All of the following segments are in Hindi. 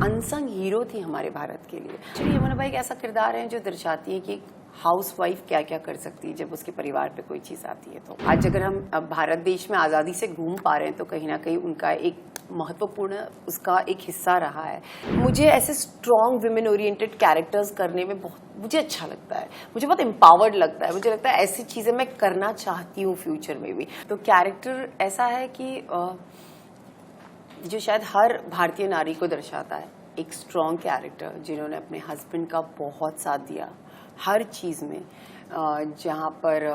अनसंग हीरो थी हमारे भारत के लिए। एक्चुअली यमुना बाई एक ऐसा किरदार है जो दर्शाती है कि हाउस वाइफ क्या क्या कर सकती है जब उसके परिवार पे कोई चीज़ आती है। तो आज अगर हम भारत देश में आज़ादी से घूम पा रहे हैं तो कहीं ना कहीं उनका एक महत्वपूर्ण उसका एक हिस्सा रहा है। मुझे ऐसे स्ट्रॉन्ग विमेन ओरिएंटेड कैरेक्टर्स करने में मुझे अच्छा लगता है, मुझे बहुत एम्पावर्ड लगता है। मुझे लगता है ऐसी चीज़ें मैं करना चाहती हूँ फ्यूचर में भी। तो कैरेक्टर ऐसा है कि जो शायद हर भारतीय नारी को दर्शाता है, एक स्ट्रॉन्ग कैरेक्टर जिन्होंने अपने हस्बैंड का बहुत साथ दिया हर चीज़ में, जहाँ पर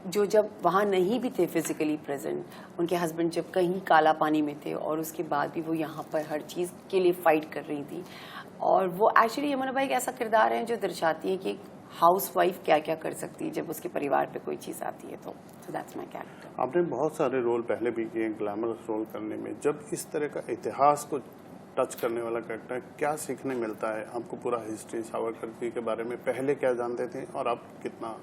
जो जब वहाँ नहीं भी थे फिजिकली प्रेजेंट, उनके हस्बैंड जब कहीं काला पानी में थे और उसके बाद भी वो यहाँ पर हर चीज़ के लिए फाइट कर रही थी। और वो एक्चुअली यमुना बाई एक ऐसा किरदार है जो दर्शाती है कि हाउस वाइफ क्या क्या कर सकती है जब उसके परिवार पे कोई चीज़ आती है। तो दैट्स माय कैरेक्टर। आपने बहुत सारे रोल पहले भी किए ग्लैमरस रोल करने में, जब इस तरह का इतिहास को टच करने वाला कैरेक्टर है, क्या सीखने मिलता है आपको? पूरा हिस्ट्री सावरकर जी के बारे में पहले क्या जानते थे और अब कितना?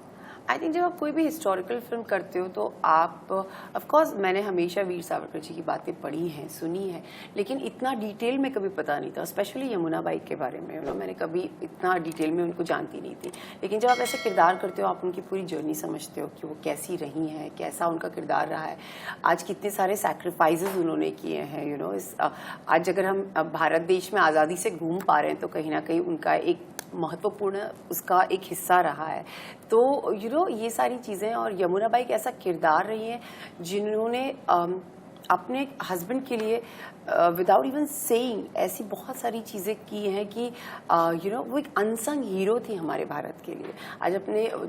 आई थिंक जब आप कोई भी हिस्टोरिकल फिल्म करते हो तो आप ऑफकोर्स, मैंने हमेशा वीर सावरकर जी की बातें पढ़ी हैं, सुनी है, लेकिन इतना डिटेल में कभी पता नहीं था। स्पेशली यमुना बाई के बारे में मैंने कभी इतना डिटेल में उनको जानती नहीं थी। लेकिन जब आप ऐसे किरदार करते हो, आप उनकी पूरी जर्नी समझते हो कि वो कैसी रही हैं, कैसा उनका किरदार रहा है, आज कितने सारे सैक्रिफाइसेस उन्होंने किए हैं। आज अगर हम भारत देश में आज़ादी से घूम पा रहे हैं तो कहीं ना कहीं उनका एक महत्वपूर्ण उसका एक हिस्सा रहा है। तो ये सारी चीज़ें, और यमुना बाई एक ऐसा किरदार रही है जिन्होंने अपने हस्बैंड के लिए विदाउट इवन सेइंग ऐसी बहुत सारी चीज़ें की हैं कि वो एक अनसंग हीरो थी हमारे भारत के लिए। आज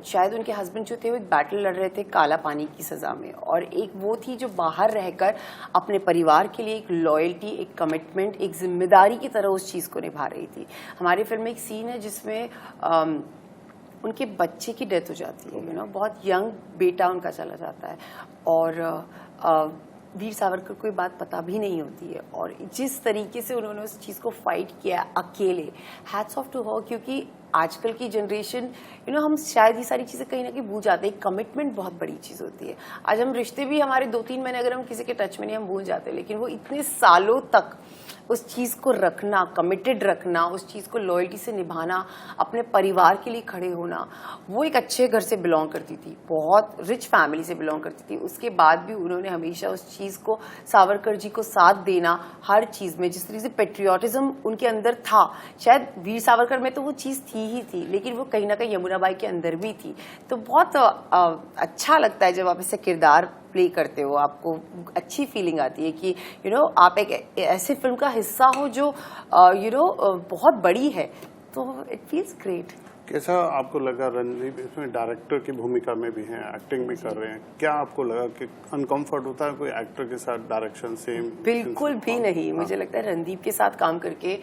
शायद उनके हस्बैंड जो थे वो एक बैटल लड़ रहे थे काला पानी की सज़ा में, और एक वो थी जो बाहर रहकर अपने परिवार के लिए एक लॉयल्टी, एक कमिटमेंट, एक जिम्मेदारी की तरह उस चीज़ को निभा रही थी। हमारी फिल्म में एक सीन है जिसमें उनके बच्चे की डेथ हो जाती है। बहुत यंग बेटा उनका चला जाता है, और वीर सावरकर को ये बात पता भी नहीं होती है, और जिस तरीके से उन्होंने उस चीज़ को फाइट किया अकेले, हैट्स ऑफ टू हर। क्योंकि आजकल की जनरेशन हम शायद ये सारी चीज़ें कहीं ना कहीं भूल जाते हैं। कमिटमेंट बहुत बड़ी चीज़ होती है। आज हम रिश्ते भी हमारे 2-3 महीने अगर हम किसी के टच में नहीं, हम भूल जाते हैं, लेकिन वो इतने सालों तक उस चीज़ को रखना, कमिटेड रखना, उस चीज़ को लॉयल्टी से निभाना, अपने परिवार के लिए खड़े होना। वो एक अच्छे घर से बिलोंग करती थी, बहुत रिच फैमिली से बिलोंग करती थी। उसके बाद भी उन्होंने हमेशा उस चीज़ को, सावरकर जी को साथ देना हर चीज़ में। जिस तरीके से पेट्रियाटिज्म उनके अंदर था, शायद वीर सावरकर में तो वो चीज़ थी ही थी, लेकिन वो कहीं ना कहीं यमुना बाई के अंदर भी थी। तो बहुत अच्छा लगता है जब आप ऐसे किरदार प्ले करते हो, आपको अच्छी फीलिंग आती है कि आप एक ऐसे फिल्म का हिस्सा हो जो बहुत बड़ी है। तो इट फील्स ग्रेट। कैसा आपको लगा? रणदीप इसमें डायरेक्टर की भूमिका में भी हैं, एक्टिंग भी कर रहे हैं, क्या आपको लगा कि अनकंफर्ट होता है कोई एक्टर के साथ डायरेक्शन सेम? बिल्कुल भी नहीं। मुझे लगता है रणदीप के साथ काम करके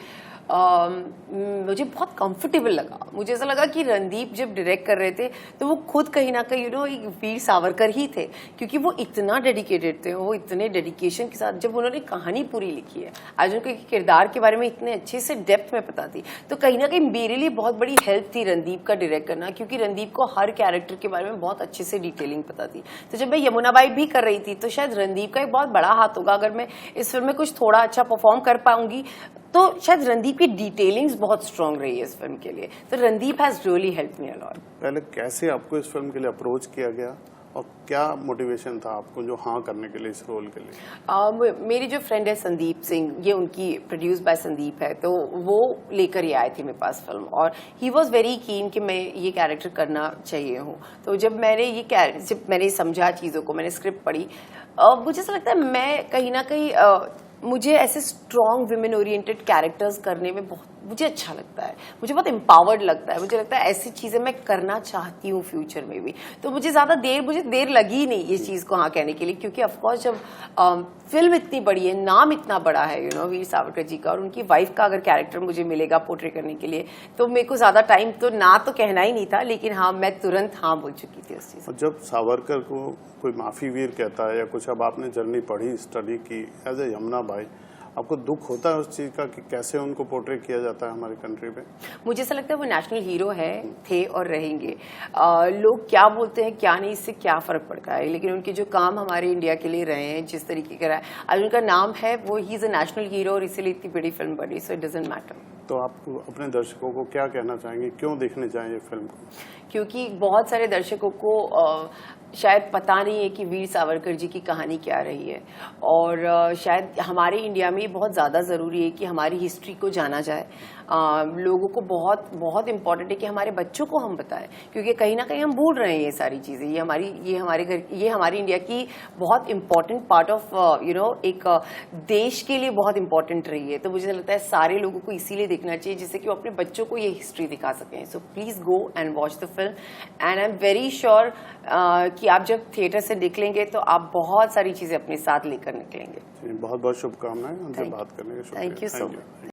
मुझे बहुत कंफर्टेबल लगा। मुझे ऐसा लगा कि रणदीप जब डायरेक्ट कर रहे थे तो वो खुद कहीं ना कहीं एक वीर सावरकर ही थे, क्योंकि वो इतना डेडिकेटेड थे, वो इतने डेडिकेशन के साथ जब उन्होंने कहानी पूरी लिखी है, आज उनके किरदार के बारे में इतने अच्छे से डेप्थ में पता थी। तो कहीं ना कहीं मेरे लिए बहुत बड़ी हेल्प थी रणदीप का डायरेक्ट करना, क्योंकि रणदीप को हर कैरेक्टर के बारे में बहुत अच्छे से डिटेलिंग पता थी। तो जब मैं यमुना बाई भी कर रही थी तो शायद रणदीप का एक बहुत बड़ा हाथ होगा। अगर मैं इस फिल्म में कुछ थोड़ा अच्छा परफॉर्म कर पाऊंगी तो शायद रणदीप की डिटेलिंग्स बहुत स्ट्रांग रही है इस फिल्म के लिए। तो Randeep has really helped me a lot. पहले कैसे आपको इस फिल्म के लिए अप्रोच किया गया और क्या मोटिवेशन था आपको जो हाँ करने के लिए इस रोल के लिए? मेरी जो फ्रेंड है संदीप सिंह, ये उनकी प्रोड्यूस बाय संदीप है, तो वो लेकर ही आए थे मेरे पास फिल्म, और ही वॉज वेरी कीन कि मैं ये कैरेक्टर करना चाहिए हूँ। तो जब मैंने समझा चीज़ों को, मैंने स्क्रिप्ट पढ़ी, मुझे ऐसा लगता है मैं कहीं ना कहीं मुझे ऐसे स्ट्रॉन्ग विमेन ओरिएंटेड कैरेक्टर्स करने में मुझे अच्छा लगता है, मुझे बहुत एम्पावर्ड लगता है। मुझे लगता है ऐसी चीज़ें मैं करना चाहती हूँ फ्यूचर में भी। तो मुझे देर लगी नहीं इस चीज़ को हाँ कहने के लिए, क्योंकि ऑफकोर्स जब फिल्म इतनी बड़ी है, नाम इतना बड़ा है वीर सावरकर जी का, और उनकी वाइफ का अगर कैरेक्टर मुझे मिलेगा पोर्ट्रे करने के लिए, तो मेरे को ज़्यादा टाइम तो कहना ही नहीं था, लेकिन हाँ मैं तुरंत हाँ बोल चुकी थी उस चीज़। जब सावरकर को कोई माफी वीर कहता है या कुछ, अब आपने जर्नी पढ़ी, स्टडी की एज ए यमुना बाई, आपको दुख होता है उस चीज़ का कि कैसे उनको पोर्ट्रे किया जाता है हमारी कंट्री में? मुझे ऐसा लगता है वो नेशनल हीरो है, थे और रहेंगे। लोग क्या बोलते हैं क्या नहीं, इससे क्या फर्क पड़ता है, लेकिन उनके जो काम हमारे इंडिया के लिए रहे हैं, जिस तरीके का रहा है, आज उनका नाम है, वो he is a national hero और इसीलिए इतनी बड़ी फिल्म बनी, सो इट डजंट मैटर। तो आप अपने दर्शकों को क्या कहना चाहेंगे, क्यों देखने चाहिए फिल्म को? क्योंकि बहुत सारे दर्शकों को शायद पता नहीं है कि वीर सावरकर जी की कहानी क्या रही है, और शायद हमारे इंडिया में बहुत ज़्यादा ज़रूरी है कि हमारी हिस्ट्री को जाना जाए। लोगों को बहुत बहुत इम्पॉर्टेंट है कि हमारे बच्चों को हम बताएं, क्योंकि कहीं ना कहीं हम भूल रहे हैं ये सारी चीज़ें। ये हमारी इंडिया की बहुत इम्पॉर्टेंट पार्ट ऑफ एक देश के लिए बहुत इम्पॉर्टेंट रही है। तो मुझे लगता है सारे लोगों को इसीलिए देखना चाहिए जिससे कि वो अपने बच्चों को ये हिस्ट्री दिखा सकें। So please go and watch the film, and I am very sure कि आप जब थिएटर से निकलेंगे तो आप बहुत सारी चीज़ें अपने साथ लेकर निकलेंगे। बहुत बहुत शुभकामनाएं, हमसे बात करने के थैंक यू सो मच।